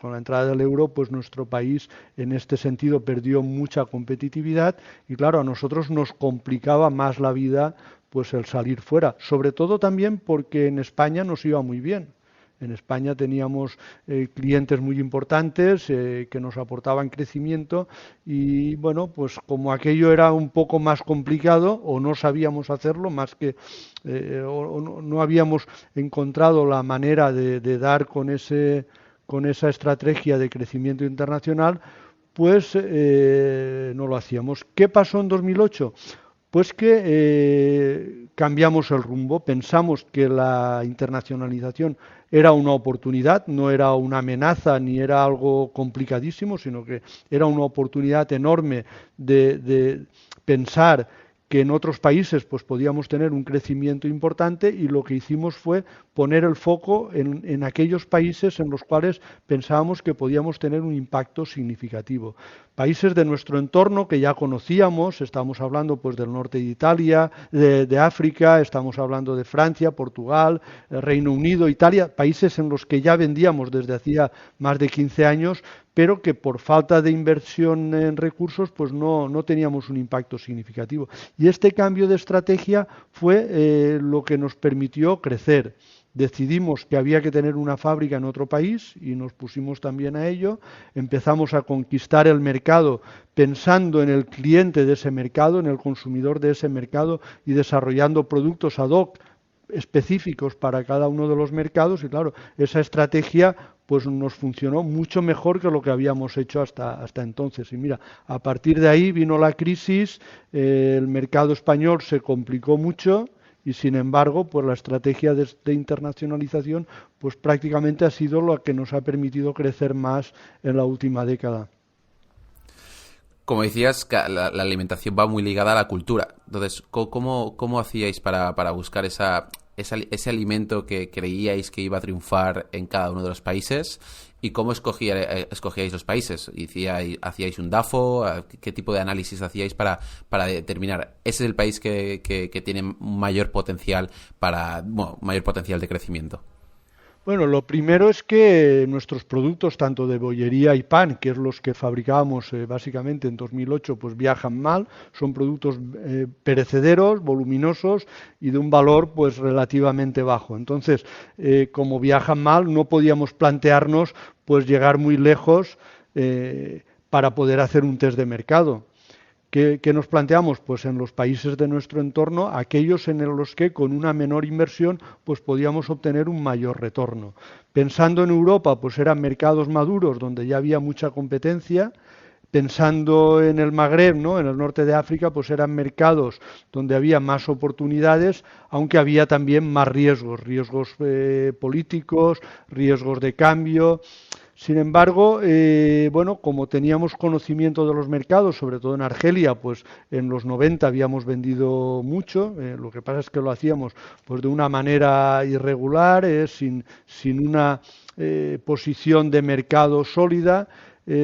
Con la entrada del euro, pues nuestro país en este sentido perdió mucha competitividad, y claro, a nosotros nos complicaba más la vida pues el salir fuera, sobre todo también porque en España nos iba muy bien. En España teníamos clientes muy importantes que nos aportaban crecimiento, y bueno, pues como aquello era un poco más complicado, o no sabíamos hacerlo, más que o no habíamos encontrado la manera de dar con esa estrategia de crecimiento internacional, pues no lo hacíamos. ¿Qué pasó en 2008? Pues que cambiamos el rumbo, pensamos que la internacionalización era una oportunidad, no era una amenaza ni era algo complicadísimo, sino que era una oportunidad enorme de pensar que en otros países pues podíamos tener un crecimiento importante, y lo que hicimos fue poner el foco en aquellos países en los cuales pensábamos que podíamos tener un impacto significativo. Países de nuestro entorno que ya conocíamos, estamos hablando pues del norte de Italia, de África, estamos hablando de Francia, Portugal, Reino Unido, Italia, países en los que ya vendíamos desde hacía más de 15 años, pero que por falta de inversión en recursos pues no teníamos un impacto significativo. Y este cambio de estrategia fue lo que nos permitió crecer. Decidimos que había que tener una fábrica en otro país y nos pusimos también a ello. Empezamos a conquistar el mercado pensando en el cliente de ese mercado, en el consumidor de ese mercado, y desarrollando productos ad hoc específicos para cada uno de los mercados. Y claro, esa estrategia pues nos funcionó mucho mejor que lo que habíamos hecho hasta entonces. Y mira, a partir de ahí vino la crisis, el mercado español se complicó mucho, y sin embargo, pues la estrategia de internacionalización pues prácticamente ha sido lo que nos ha permitido crecer más en la última década. Como decías, la alimentación va muy ligada a la cultura. Entonces, ¿cómo hacíais para buscar ese alimento que creíais que iba a triunfar en cada uno de los países? ¿Y cómo escogíais los países? ¿Hacíais un DAFO? ¿Qué tipo de análisis hacíais para determinar ese es el país que tiene mayor potencial mayor potencial de crecimiento? Bueno, lo primero es que nuestros productos, tanto de bollería y pan, que es los que fabricábamos básicamente en 2008, pues viajan mal, son productos perecederos, voluminosos y de un valor pues relativamente bajo. Entonces, como viajan mal, no podíamos plantearnos pues llegar muy lejos para poder hacer un test de mercado. ¿Qué nos planteamos? Pues en los países de nuestro entorno, aquellos en los que con una menor inversión pues podíamos obtener un mayor retorno. Pensando en Europa, pues eran mercados maduros donde ya había mucha competencia. Pensando en el Magreb, ¿no?, en el norte de África, pues eran mercados donde había más oportunidades, aunque había también más riesgos políticos, riesgos de cambio. Sin embargo, bueno, como teníamos conocimiento de los mercados, sobre todo en Argelia, pues en los 90 habíamos vendido mucho, lo que pasa es que lo hacíamos pues de una manera irregular, sin una posición de mercado sólida.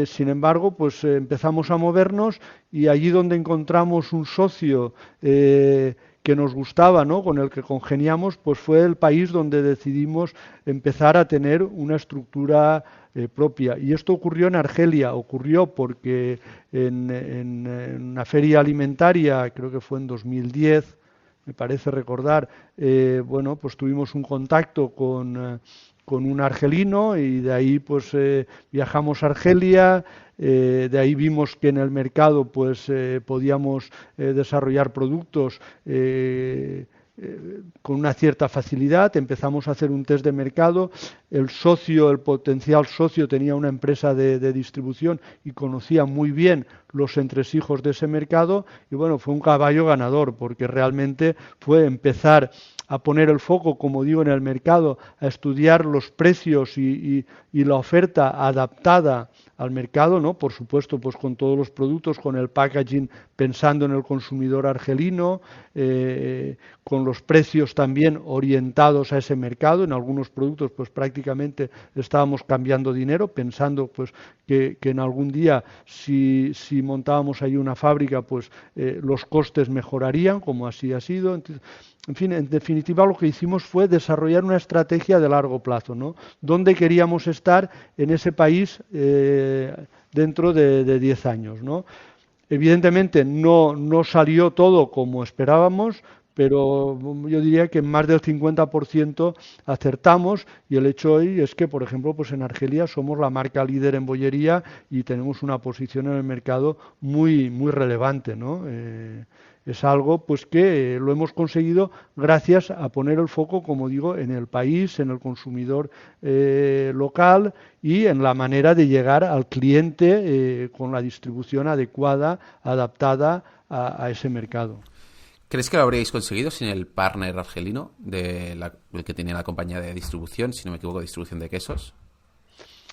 Sin embargo, pues empezamos a movernos, y allí donde encontramos un socio que nos gustaba, ¿no?, con el que congeniamos, pues fue el país donde decidimos empezar a tener una estructura propia. Y esto ocurrió en Argelia, ocurrió porque en una feria alimentaria, creo que fue en 2010, me parece recordar, bueno, pues tuvimos un contacto con un argelino, y de ahí pues viajamos a Argelia. De ahí vimos que en el mercado pues podíamos desarrollar productos con una cierta facilidad. Empezamos a hacer un test de mercado. El potencial socio, tenía una empresa de distribución y conocía muy bien los entresijos de ese mercado, y bueno, fue un caballo ganador, porque realmente fue empezar a poner el foco, como digo, en el mercado, a estudiar los precios y la oferta adaptada al mercado, ¿no? Por supuesto, pues con todos los productos, con el packaging pensando en el consumidor argelino, con los precios también orientados a ese mercado. En algunos productos pues prácticamente estábamos cambiando dinero, pensando pues que en algún día si montábamos ahí una fábrica pues los costes mejorarían, como así ha sido. Entonces, en fin, en definitiva lo que hicimos fue desarrollar una estrategia de largo plazo, ¿no? ¿Dónde queríamos estar en ese país dentro de 10 años, ¿no? Evidentemente no salió todo como esperábamos, pero yo diría que en más del 50% acertamos, y el hecho hoy es que, por ejemplo, pues en Argelia somos la marca líder en bollería y tenemos una posición en el mercado muy, muy relevante, ¿no? Es algo pues que lo hemos conseguido gracias a poner el foco, como digo, en el país, en el consumidor local, y en la manera de llegar al cliente con la distribución adecuada, adaptada a ese mercado. ¿Crees que lo habríais conseguido sin el partner argelino, el que tenía la compañía de distribución, si no me equivoco, distribución de quesos?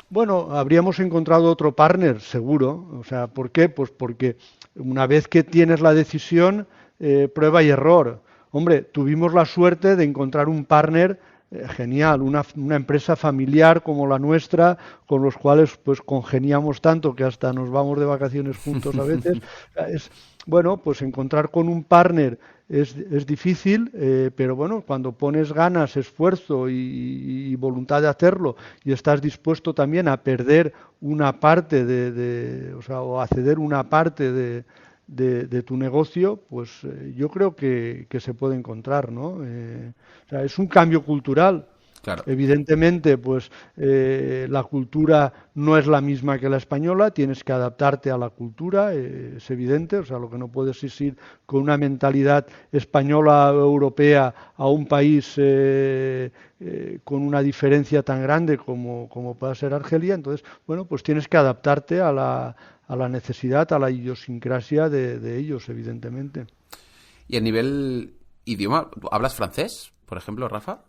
Bueno, habríamos encontrado otro partner, seguro. O sea, ¿por qué? Pues porque una vez que tienes la decisión, prueba y error. Hombre, tuvimos la suerte de encontrar un partner genial, una empresa familiar como la nuestra, con los cuales pues congeniamos tanto que hasta nos vamos de vacaciones juntos a veces. Es, bueno, pues encontrar con un partner es difícil, pero bueno, cuando pones ganas, esfuerzo y voluntad de hacerlo y estás dispuesto también a perder una parte o sea, o a ceder una parte de tu negocio, pues yo creo que se puede encontrar, ¿no? O sea, es un cambio cultural. Claro. Evidentemente, pues la cultura no es la misma que la española, tienes que adaptarte a la cultura, es evidente, o sea, lo que no puedes es ir con una mentalidad española o europea a un país con una diferencia tan grande como pueda ser Argelia, entonces, bueno, pues tienes que adaptarte a la necesidad, a la idiosincrasia de ellos, evidentemente. Y a nivel idioma, ¿hablas francés, por ejemplo, Rafa?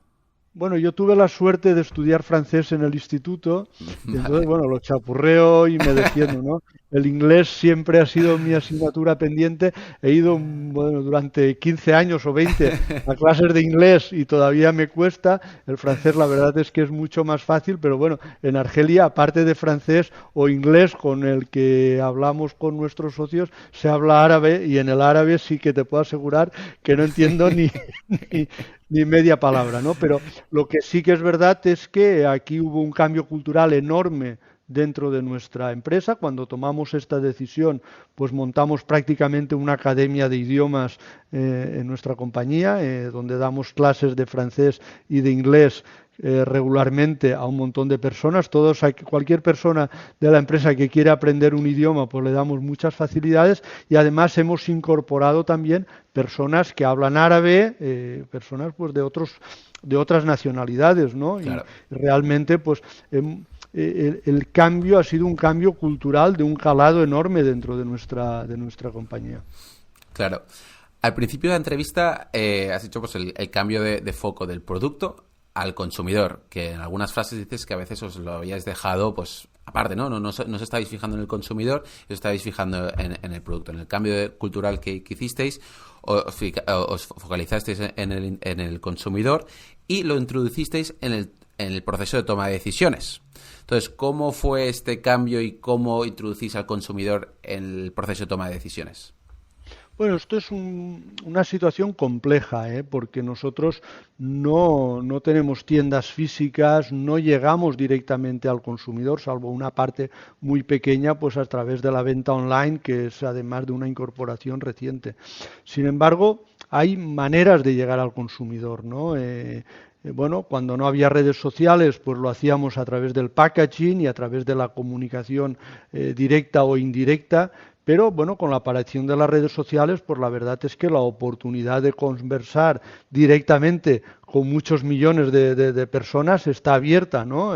Bueno, yo tuve la suerte de estudiar francés en el instituto, y entonces, Vale. bueno, lo chapurreo y me defiendo, ¿no? El inglés siempre ha sido mi asignatura pendiente. He ido, bueno, durante 15 años o 20 a clases de inglés y todavía me cuesta. El francés, la verdad es que es mucho más fácil, pero bueno, en Argelia, aparte de francés o inglés con el que hablamos con nuestros socios, se habla árabe y en el árabe sí que te puedo asegurar que no entiendo ni, ni media palabra, ¿no? Pero lo que sí que es verdad es que aquí hubo un cambio cultural enorme dentro de nuestra empresa. Cuando tomamos esta decisión, pues montamos prácticamente una academia de idiomas en nuestra compañía, donde damos clases de francés y de inglés regularmente a un montón de personas. Cualquier persona de la empresa que quiera aprender un idioma, pues le damos muchas facilidades y además hemos incorporado también personas que hablan árabe, personas pues de otras nacionalidades, ¿no? Y Claro, realmente pues el cambio ha sido un cambio cultural de un calado enorme dentro de nuestra compañía. claro. Al principio de la entrevista has dicho pues, el cambio de foco del producto al consumidor, que en algunas frases dices que a veces os lo habíais dejado, pues, aparte, ¿no? No os estabais fijando en el consumidor, os estabais fijando en el producto. En el cambio cultural que hicisteis, os focalizasteis en el consumidor y lo introducisteis en el proceso de toma de decisiones. Entonces, ¿cómo fue este cambio y cómo introducís al consumidor en el proceso de toma de decisiones? Bueno, esto es una situación compleja, ¿eh? Porque nosotros no tenemos tiendas físicas, no llegamos directamente al consumidor, salvo una parte muy pequeña, pues a través de la venta online, que es además de una incorporación reciente. Sin embargo, hay maneras de llegar al consumidor, ¿no? Bueno, cuando no había redes sociales, pues lo hacíamos a través del packaging y a través de la comunicación directa o indirecta. Pero bueno, con la aparición de las redes sociales, pues la verdad es que la oportunidad de conversar directamente con muchos millones de personas está abierta, ¿no?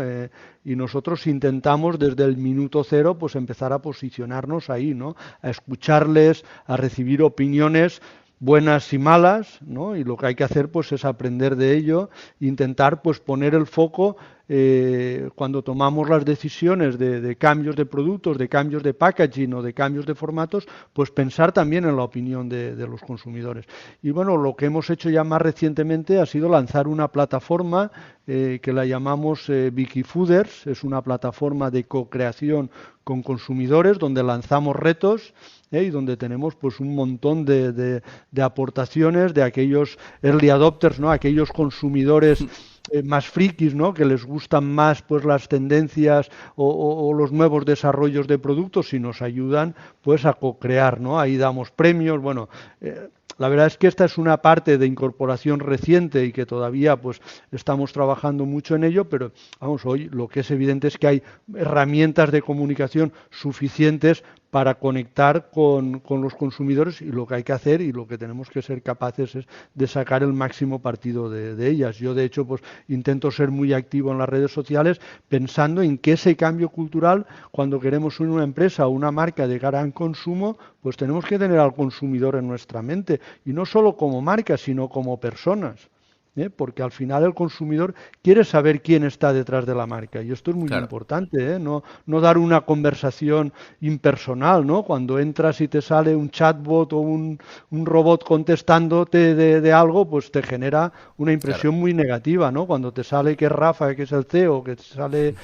Y nosotros intentamos desde el minuto cero, pues empezar a posicionarnos ahí, ¿no? A escucharles, a recibir opiniones buenas y malas, ¿no? Y lo que hay que hacer pues es aprender de ello, intentar pues poner el foco cuando tomamos las decisiones de cambios de productos, de cambios de packaging o de cambios de formatos, pues pensar también en la opinión de los consumidores. Y bueno, lo que hemos hecho ya más recientemente ha sido lanzar una plataforma que la llamamos Wikifooders, es una plataforma de co-creación con consumidores donde lanzamos retos y donde tenemos pues un montón de aportaciones de aquellos early adopters, ¿no? Aquellos consumidores más frikis, ¿no? Que les gustan más pues las tendencias o los nuevos desarrollos de productos y nos ayudan pues a co-crear, ¿no? Ahí damos premios, bueno, la verdad es que esta es una parte de incorporación reciente y que todavía pues estamos trabajando mucho en ello, pero vamos, hoy lo que es evidente es que hay herramientas de comunicación suficientes para conectar con los consumidores, y lo que hay que hacer y lo que tenemos que ser capaces es de sacar el máximo partido de ellas. Yo, de hecho, pues intento ser muy activo en las redes sociales pensando en que ese cambio cultural, cuando queremos una empresa o una marca de gran consumo, pues tenemos que tener al consumidor en nuestra mente, y no solo como marca, sino como personas. Porque al final el consumidor quiere saber quién está detrás de la marca, y esto es muy Claro, importante, no dar una conversación impersonal, ¿no? Cuando entras y te sale un chatbot o un robot contestándote de algo, pues te genera una claro. impresión muy negativa, ¿no? Cuando te sale que es Rafa, que es el CEO, que te sale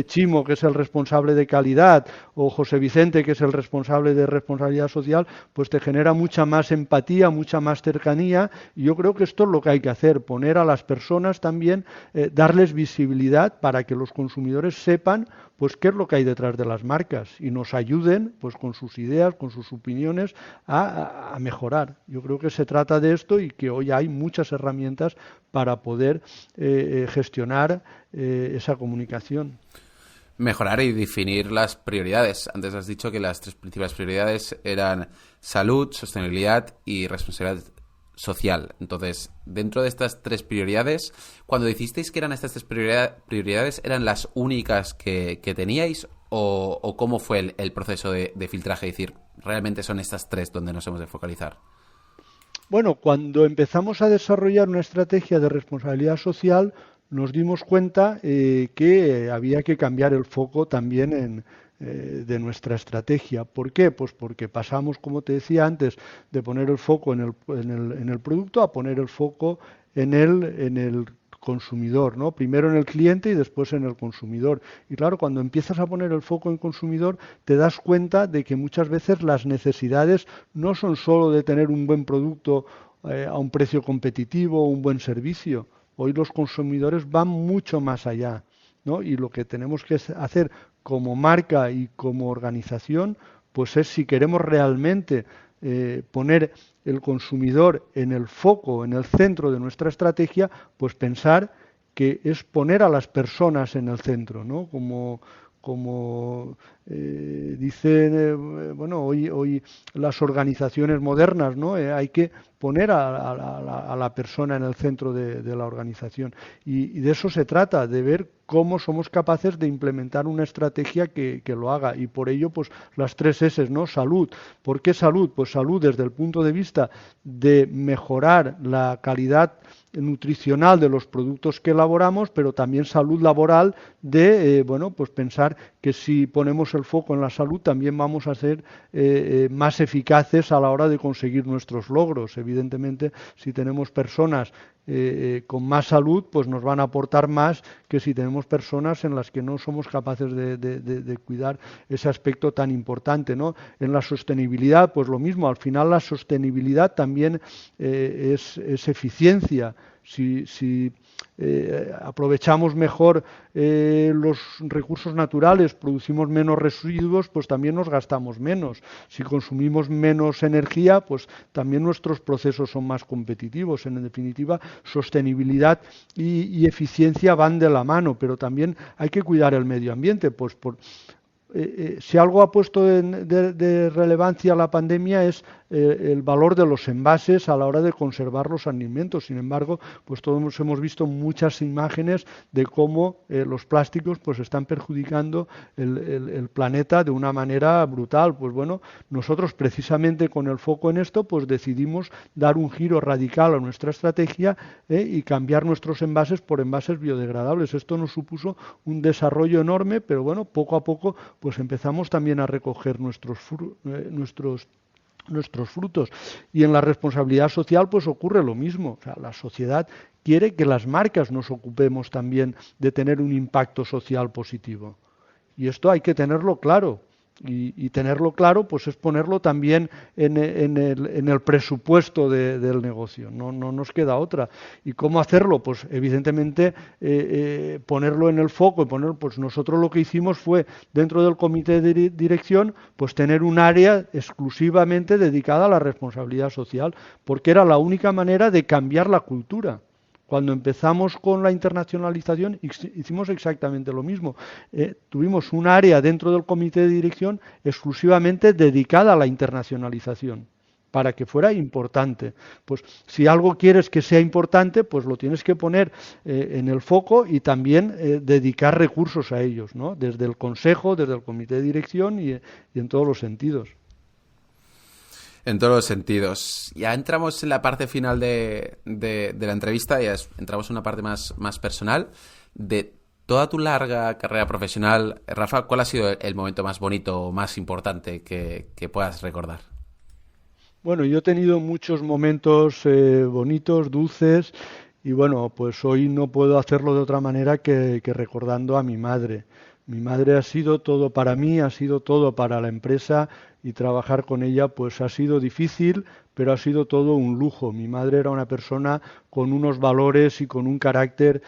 Chimo, que es el responsable de calidad, o José Vicente, que es el responsable de responsabilidad social, pues te genera mucha más empatía, mucha más cercanía, y yo creo que esto es lo que hay que hacer, poner a las personas también, darles visibilidad para que los consumidores sepan pues qué es lo que hay detrás de las marcas y nos ayuden pues con sus ideas, con sus opiniones a mejorar. Yo creo que se trata de esto, y que hoy hay muchas herramientas para poder gestionar esa comunicación. Mejorar y definir las prioridades. Antes has dicho que las tres principales prioridades eran salud, sostenibilidad y responsabilidad social. Entonces, dentro de estas tres prioridades, cuando decisteis que eran estas tres prioridades, ¿eran las únicas que teníais? ¿O cómo fue el proceso de filtraje? Es decir, realmente son estas tres donde nos hemos de focalizar. Bueno, cuando empezamos a desarrollar una estrategia de responsabilidad social, nos dimos cuenta que había que cambiar el foco también de nuestra estrategia. ¿Por qué? Pues porque pasamos, como te decía antes, de poner el foco en el producto a poner el foco en el consumidor, ¿no? Primero en el cliente y después en el consumidor. Y claro, cuando empiezas a poner el foco en consumidor, te das cuenta de que muchas veces las necesidades no son solo de tener un buen producto a un precio competitivo o un buen servicio. Hoy los consumidores van mucho más allá, ¿no? Y lo que tenemos que hacer como marca y como organización, pues es, si queremos realmente poner el consumidor en el foco, en el centro de nuestra estrategia, pues pensar que es poner a las personas en el centro, ¿no? Como dicen, bueno, hoy las organizaciones modernas, ¿no? Hay que poner a la persona en el centro de la organización. Y de eso se trata, de ver cómo somos capaces de implementar una estrategia que lo haga. Y por ello, pues las tres S, ¿no? Salud. ¿Por qué salud? Pues salud desde el punto de vista de mejorar la calidad nutricional de los productos que elaboramos, pero también salud laboral de, bueno, pues pensar que si ponemos el foco en la salud también vamos a ser más eficaces a la hora de conseguir nuestros logros. Evidentemente, si tenemos personas con más salud, pues nos van a aportar más que si tenemos personas en las que no somos capaces de cuidar ese aspecto tan importante, ¿no? En la sostenibilidad, pues lo mismo. Al final la sostenibilidad también es eficiencia. Si aprovechamos mejor los recursos naturales, producimos menos residuos, pues también nos gastamos menos. Si consumimos menos energía, pues también nuestros procesos son más competitivos. En definitiva, sostenibilidad y eficiencia van de la mano, pero también hay que cuidar el medio ambiente, pues si algo ha puesto de relevancia la pandemia es el valor de los envases a la hora de conservar los alimentos. Sin embargo, pues todos hemos visto muchas imágenes de cómo los plásticos pues están perjudicando el planeta de una manera brutal. Pues bueno, nosotros precisamente con el foco en esto pues decidimos dar un giro radical a nuestra estrategia y cambiar nuestros envases por envases biodegradables. Esto nos supuso un desarrollo enorme, pero bueno, poco a poco pues empezamos también a recoger nuestros frutos. Y en la responsabilidad social pues ocurre lo mismo. O sea, la sociedad quiere que las marcas nos ocupemos también de tener un impacto social positivo. Y esto hay que tenerlo claro. Y tenerlo claro pues es ponerlo también en el presupuesto del negocio. No nos queda otra. ¿Y cómo hacerlo? Pues evidentemente ponerlo en el foco. Pues nosotros lo que hicimos fue, dentro del comité de dirección, pues tener un área exclusivamente dedicada a la responsabilidad social, porque era la única manera de cambiar la cultura. Cuando empezamos con la internacionalización hicimos exactamente lo mismo. Tuvimos un área dentro del comité de dirección exclusivamente dedicada a la internacionalización, para que fuera importante. Pues si algo quieres que sea importante, pues lo tienes que poner en el foco y también dedicar recursos a ellos, ¿no? Desde el consejo, desde el comité de dirección y en todos los sentidos. En todos los sentidos. Ya entramos en la parte final de la entrevista, ya entramos en una parte más personal. De toda tu larga carrera profesional, Rafa, ¿cuál ha sido el momento más bonito o más importante que puedas recordar? Bueno, yo he tenido muchos momentos bonitos, dulces, y bueno, pues hoy no puedo hacerlo de otra manera que recordando a mi madre. Mi madre ha sido todo para mí, ha sido todo para la empresa, y trabajar con ella pues ha sido difícil, pero ha sido todo un lujo. Mi madre era una persona con unos valores y con un carácter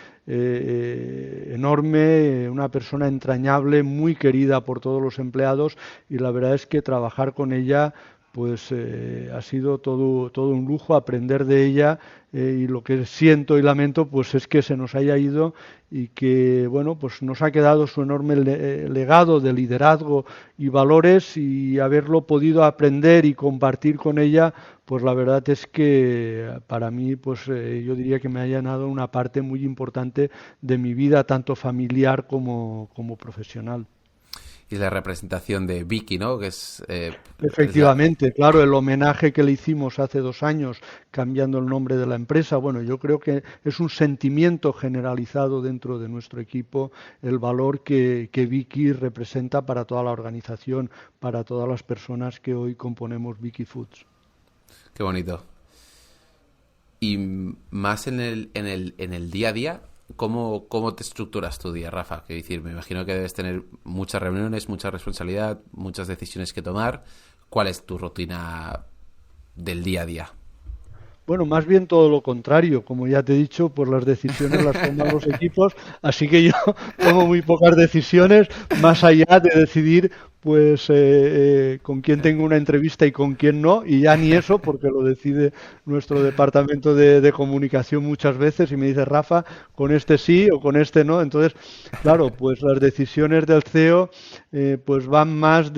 enorme, una persona entrañable, muy querida por todos los empleados, y la verdad es que trabajar con ella pues ha sido todo un lujo, aprender de ella, y lo que siento y lamento pues es que se nos haya ido, y que bueno, pues nos ha quedado su enorme legado de liderazgo y valores, y haberlo podido aprender y compartir con ella, pues la verdad es que para mí pues yo diría que me ha llenado una parte muy importante de mi vida, tanto familiar como profesional. Y la representación de Vicky, ¿no? Que Efectivamente, claro, el homenaje que le hicimos hace 2 años, cambiando el nombre de la empresa, bueno, yo creo que es un sentimiento generalizado dentro de nuestro equipo, el valor que Vicky representa para toda la organización, para todas las personas que hoy componemos Vicky Foods. Qué bonito. Y más en el día a día, ¿cómo te estructuras tu día, Rafa? Quiero decir, me imagino que debes tener muchas reuniones, mucha responsabilidad, muchas decisiones que tomar. ¿Cuál es tu rutina del día a día? Bueno, más bien todo lo contrario, como ya te he dicho, pues las decisiones las toman los equipos, así que yo tomo muy pocas decisiones, más allá de decidir pues con quién tengo una entrevista y con quién no, y ya ni eso, porque lo decide nuestro departamento de comunicación muchas veces, y me dice: Rafa, con este sí o con este no. Entonces, claro, pues las decisiones del CEO pues van más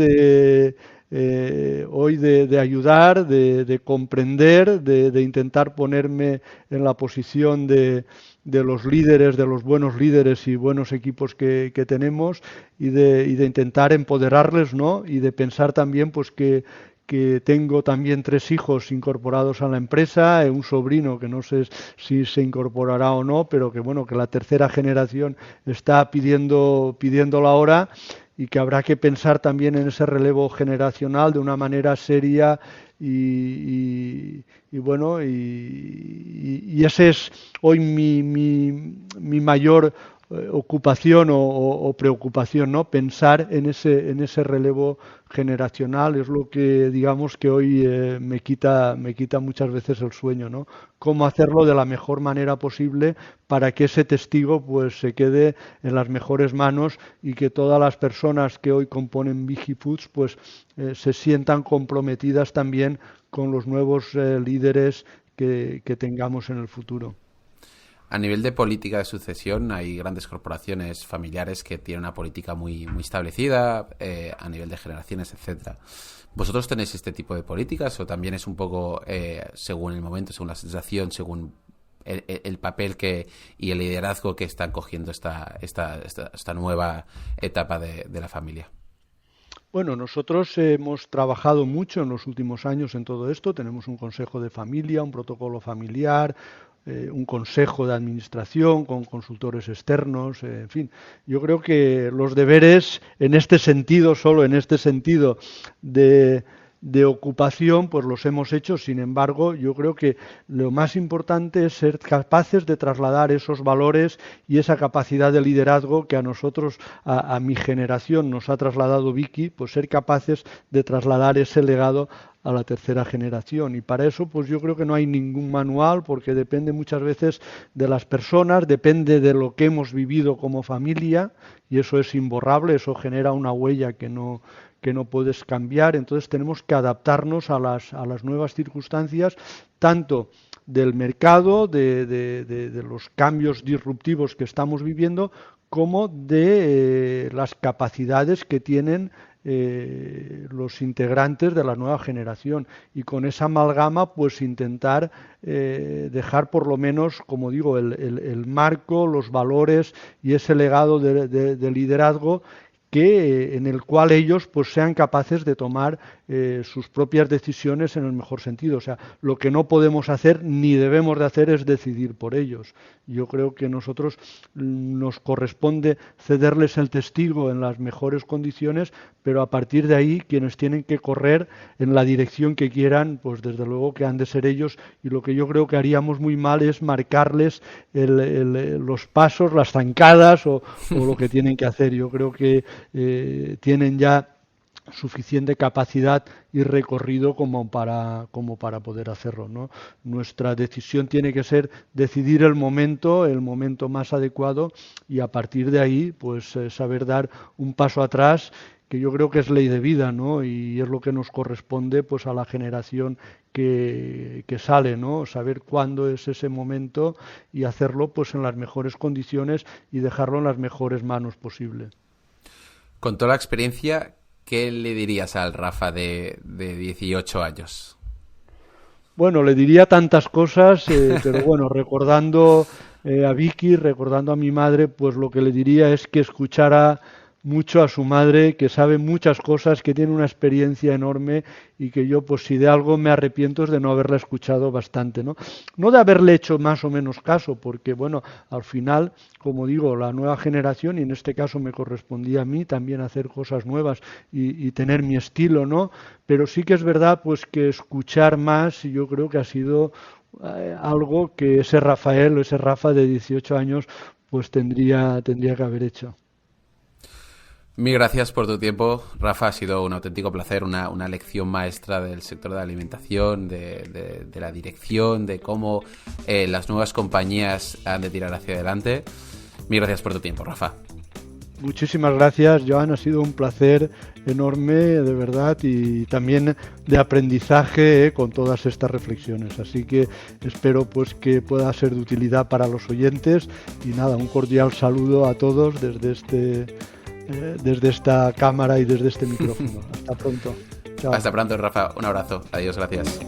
hoy de ayudar, de comprender, de intentar ponerme en la posición de los líderes, de los buenos líderes y buenos equipos que tenemos, y de intentar empoderarles, ¿no? Y de pensar también pues que tengo también 3 hijos incorporados a la empresa, un sobrino que no sé si se incorporará o no, pero que bueno, que la tercera generación está pidiendo la hora, y que habrá que pensar también en ese relevo generacional de una manera seria, y bueno, y ese es hoy mi mayor ocupación o preocupación, ¿no? Pensar en ese relevo generacional es lo que digamos que hoy me quita muchas veces el sueño, ¿no? Cómo hacerlo de la mejor manera posible para que ese testigo pues se quede en las mejores manos, y que todas las personas que hoy componen Vigifoods pues se sientan comprometidas también con los nuevos líderes que tengamos en el futuro. A nivel de política de sucesión, hay grandes corporaciones familiares que tienen una política muy establecida, a nivel de generaciones, etcétera. ¿Vosotros tenéis este tipo de políticas o también es un poco según el momento, según la sensación, según el papel y el liderazgo que están cogiendo esta nueva etapa de la familia? Bueno, nosotros hemos trabajado mucho en los últimos años en todo esto. Tenemos un consejo de familia, un protocolo familiar, un consejo de administración con consultores externos, en fin. Yo creo que los deberes en este sentido, solo en este sentido de, de ocupación, pues los hemos hecho. Sin embargo, yo creo que lo más importante es ser capaces de trasladar esos valores y esa capacidad de liderazgo que a nosotros, a mi generación, nos ha trasladado Vicky, pues ser capaces de trasladar ese legado a la tercera generación. Y para eso, pues yo creo que no hay ningún manual, porque depende muchas veces de las personas, depende de lo que hemos vivido como familia, y eso es imborrable, eso genera una huella que no puedes cambiar, entonces tenemos que adaptarnos a las nuevas circunstancias, tanto del mercado, de los cambios disruptivos que estamos viviendo, como de las capacidades que tienen los integrantes de la nueva generación, y con esa amalgama pues intentar dejar por lo menos, como digo, el marco, los valores y ese legado de liderazgo en el cual ellos pues sean capaces de tomar sus propias decisiones en el mejor sentido. O sea, lo que no podemos hacer ni debemos de hacer es decidir por ellos. Yo creo que nosotros nos corresponde cederles el testigo en las mejores condiciones, pero a partir de ahí quienes tienen que correr en la dirección que quieran, pues desde luego que han de ser ellos, y lo que yo creo que haríamos muy mal es marcarles los pasos, las zancadas o lo que tienen que hacer. Yo creo que tienen ya suficiente capacidad y recorrido como para poder hacerlo, ¿no? Nuestra decisión tiene que ser decidir el momento más adecuado, y a partir de ahí pues saber dar un paso atrás, que yo creo que es ley de vida, ¿no? Y es lo que nos corresponde pues a la generación que sale, ¿no? Saber cuándo es ese momento y hacerlo pues en las mejores condiciones y dejarlo en las mejores manos posible. Con toda la experiencia, ¿qué le dirías al Rafa de 18 años? Bueno, le diría tantas cosas, pero bueno, recordando a Vicky, recordando a mi madre, pues lo que le diría es que escuchara mucho a su madre, que sabe muchas cosas, que tiene una experiencia enorme, y que yo, pues si de algo me arrepiento es de no haberla escuchado bastante, ¿no? No de haberle hecho más o menos caso, porque bueno, al final, como digo, la nueva generación, y en este caso me correspondía a mí también hacer cosas nuevas y tener mi estilo, ¿no? Pero sí que es verdad, pues que escuchar más, yo creo que ha sido algo que ese Rafael o ese Rafa de 18 años, pues tendría que haber hecho. Mil gracias por tu tiempo, Rafa. Ha sido un auténtico placer, una lección maestra del sector de la alimentación, de la dirección, de cómo las nuevas compañías han de tirar hacia adelante. Mil gracias por tu tiempo, Rafa. Muchísimas gracias, Joan. Ha sido un placer enorme, de verdad, y también de aprendizaje con todas estas reflexiones. Así que espero pues que pueda ser de utilidad para los oyentes. Y nada, un cordial saludo a todos desde esta cámara y desde este micrófono. Hasta pronto. Chao. Hasta pronto, Rafa. Un abrazo. Adiós, gracias.